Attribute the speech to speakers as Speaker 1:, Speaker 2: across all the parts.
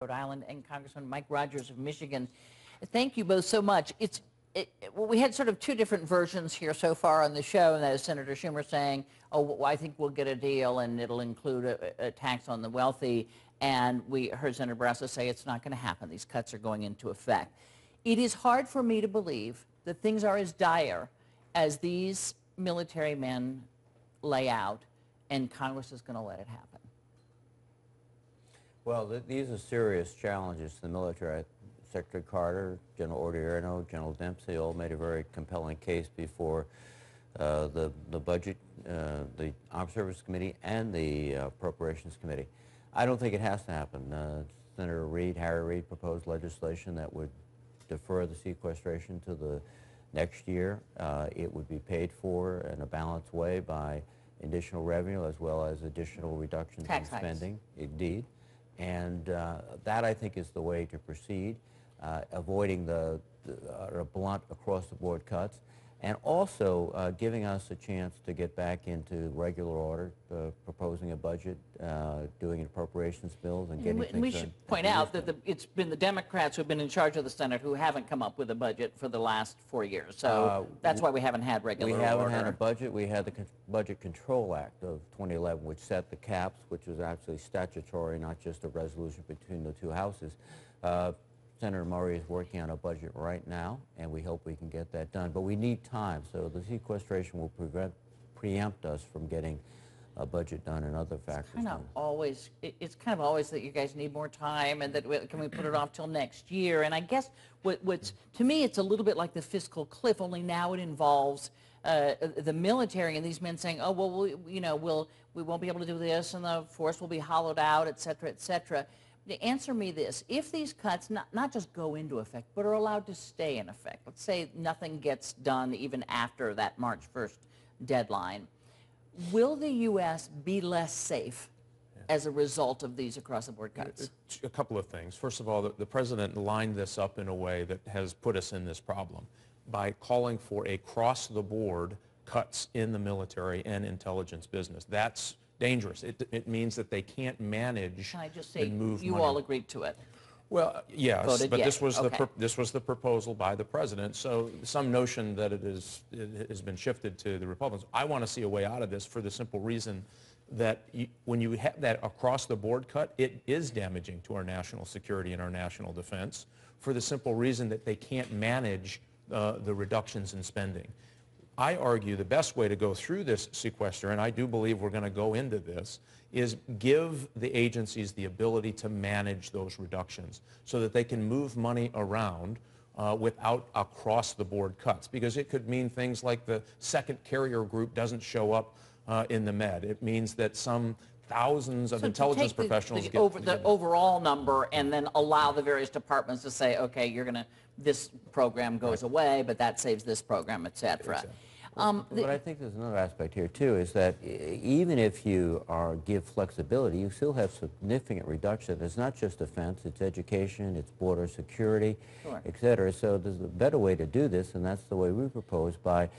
Speaker 1: Rhode Island, and Congressman Mike Rogers of Michigan. Thank you both so much. Well, we had sort of two different versions here so far on the show, and that is Senator Schumer saying, oh, well, I think we'll get a deal and it'll include a tax on the wealthy. And we heard Senator Barrasso say it's not going to happen. These cuts are going into effect. It is hard for me to believe that things are as dire as these military men lay out, and Congress is going to let it happen.
Speaker 2: Well, these are serious challenges to the military. Secretary Carter, General Odierno, General Dempsey all made a very compelling case before the budget, the Armed Services Committee, and the Appropriations Committee. I don't think it has to happen. Senator Reid, Harry Reid, proposed legislation that would defer the sequestration to the next year. It would be paid for in a balanced way by additional revenue as well as additional reductions in spending. Indeed. And that, I think, is the way to proceed, avoiding the blunt across-the-board cuts, and also giving us a chance to get back into regular order, proposing a budget, doing appropriations bills, and getting things done.
Speaker 1: We should point out that it's been the Democrats who have been in charge of the Senate who haven't come up with a budget for the last 4 years. So that's why we haven't had regular order.
Speaker 2: We haven't had a budget. We had the Budget Control Act of 2011, which set the caps, which was actually statutory, not just a resolution between the two houses. Senator Murray is working on a budget right now, and we hope we can get that done. But we need time, so the sequestration will preempt us from getting a budget done and other factors.
Speaker 1: It's kind of always that you guys need more time, and that can we put it off till next year? And I guess what's to me, it's a little bit like the fiscal cliff, only now it involves the military and these men saying, oh, well, we won't be able to do this, and the force will be hollowed out, et cetera, et cetera. Answer me this. If these cuts not just go into effect, but are allowed to stay in effect, let's say nothing gets done even after that March 1st deadline, will the U.S. be less safe as a result of these across-the-board cuts?
Speaker 3: A couple of things. First of all, the president lined this up in a way that has put us in this problem by calling for across-the-board cuts in the military and intelligence business. That's dangerous. It means that they can't manage.
Speaker 1: Can I just say,
Speaker 3: you
Speaker 1: all agreed to it?
Speaker 3: Well, yes, but this was
Speaker 1: this
Speaker 3: was the proposal by the president. So some notion that it has been shifted to the Republicans. I want to see a way out of this for the simple reason that when you have that across-the-board cut, it is damaging to our national security and our national defense for the simple reason that they can't manage the reductions in spending. I argue the best way to go through this sequester, and I do believe we're going to go into this, is give the agencies the ability to manage those reductions so that they can move money around without across-the-board cuts. Because it could mean things like the second carrier group doesn't show up in the Med. It means that some thousands of intelligence professionals get
Speaker 1: the overall number and then allow the various departments to say, okay, this program goes away, but that saves this program, et cetera.
Speaker 3: Exactly.
Speaker 2: But I think there's another aspect here, too, is that even if you give flexibility, you still have significant reduction. It's not just defense, it's education, it's border security, et cetera. So there's a better way to do this, and that's the way we propose by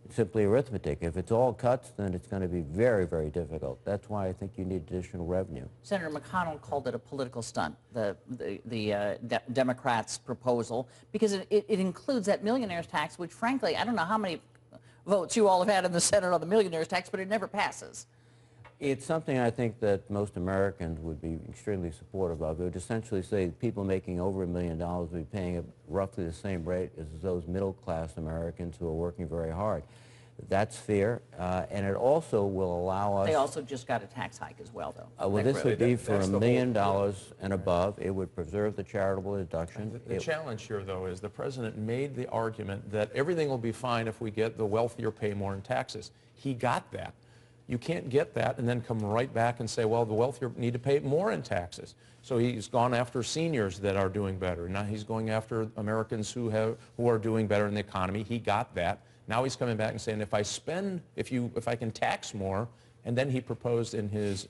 Speaker 2: simply arithmetic. If it's all cuts, then it's going to be very, very difficult. That's why I think you need additional revenue.
Speaker 1: Senator McConnell called it a political stunt, the Democrats' proposal, because it includes that millionaire's tax, which, frankly, I don't know how many votes you all have had in the Senate on the millionaire's tax, but it never passes.
Speaker 2: It's something I think that most Americans would be extremely supportive of. It would essentially say people making over $1 million would be paying at roughly the same rate as those middle-class Americans who are working very hard. That's fair, and it also will allow us...
Speaker 1: They also just got a tax hike as well, though.
Speaker 2: Well, this would be for $1 million and above. It would preserve the charitable deduction.
Speaker 3: The challenge here, though, is the president made the argument that everything will be fine if we get the wealthier pay more in taxes. He got that. You can't get that and then come right back and say, well, the wealthier need to pay more in taxes. So he's gone after seniors that are doing better. Now he's going after Americans who are doing better in the economy. He got that. Now he's coming back and saying, if I can tax more, and then he proposed in his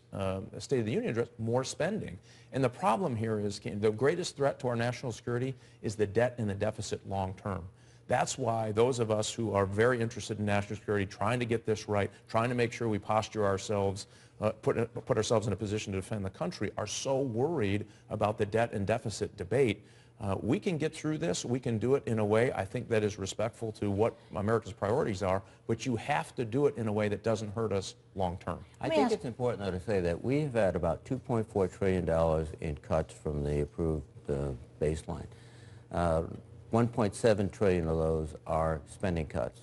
Speaker 3: State of the Union address more spending. And the problem here is the greatest threat to our national security is the debt and the deficit long term. That's why those of us who are very interested in national security, trying to get this right, trying to make sure we posture ourselves, put ourselves in a position to defend the country, are so worried about the debt and deficit debate. We can get through this. We can do it in a way, I think, that is respectful to what America's priorities are, but you have to do it in a way that doesn't hurt us long term.
Speaker 2: I think it's important, though, to say that we've had about $2.4 trillion in cuts from the approved baseline. 1.7 trillion of those are spending cuts.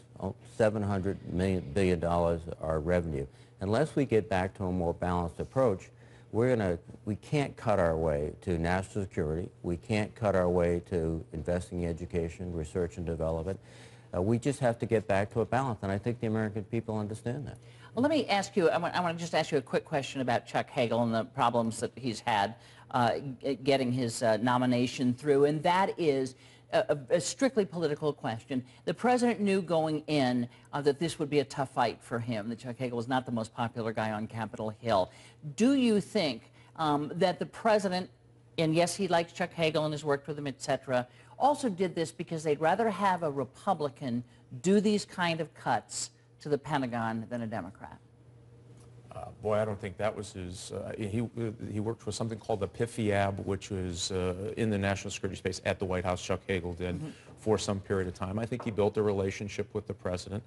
Speaker 2: $700 billion are revenue. Unless we get back to a more balanced approach, we can't cut our way to national security. We can't cut our way to investing in education, research and development. We just have to get back to a balance, and I think the American people understand that.
Speaker 1: Well, let me ask you, I want to just ask you a quick question about Chuck Hagel and the problems that he's had getting his nomination through, and that is a strictly political question. The president knew going in that this would be a tough fight for him, that Chuck Hagel was not the most popular guy on Capitol Hill. Do you think that the president, and yes, he likes Chuck Hagel and has worked with him, etc., also did this because they'd rather have a Republican do these kind of cuts to the Pentagon than a Democrat?
Speaker 3: Boy, I don't think that was his, he worked for something called the PIFIAB, which was in the national security space at the White House. Chuck Hagel did for some period of time. I think he built a relationship with the president.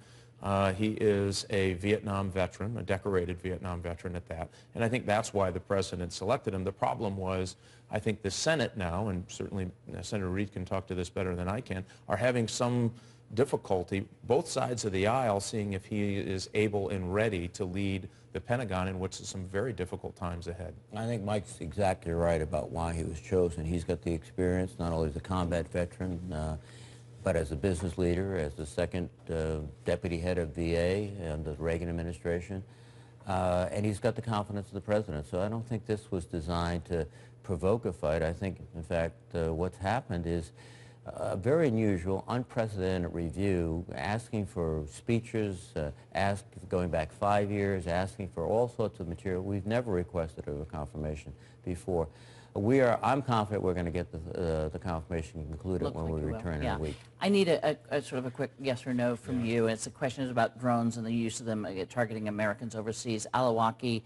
Speaker 3: He is a Vietnam veteran, a decorated Vietnam veteran at that, and I think that's why the president selected him. The problem was, I think the Senate now, and certainly Senator Reid can talk to this better than I can, are having some difficulty, both sides of the aisle, seeing if he is able and ready to lead the Pentagon in what's some very difficult times ahead.
Speaker 2: I think Mike's exactly right about why he was chosen. He's got the experience, not only as a combat veteran, but as a business leader, as the second deputy head of VA and the Reagan administration, and he's got the confidence of the president. So I don't think this was designed to provoke a fight. I think, in fact, what's happened is a very unusual, unprecedented review, asking for speeches, going back 5 years, asking for all sorts of material. We've never requested a confirmation before. I'm confident we're going to get the confirmation concluded when we return in a week.
Speaker 1: I need a sort of a quick yes or no from you. It's the question is about drones and the use of them targeting Americans overseas. Alawaki,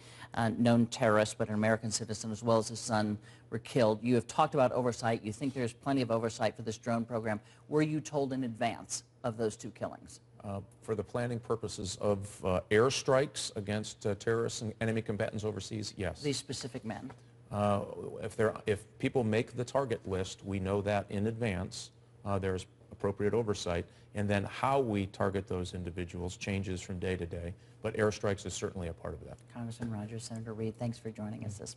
Speaker 1: known terrorist, but an American citizen, as well as his son, were killed. You have talked about oversight. You think there's plenty of oversight for this drone program. Were you told in advance of those two killings?
Speaker 3: For the planning purposes of airstrikes against terrorists and enemy combatants overseas, yes.
Speaker 1: These specific men?
Speaker 3: If people make the target list, we know that in advance. There's appropriate oversight, and then how we target those individuals changes from day to day, but airstrikes is certainly a part of that.
Speaker 1: Congressman Rogers, Senator Reid, thanks for joining us this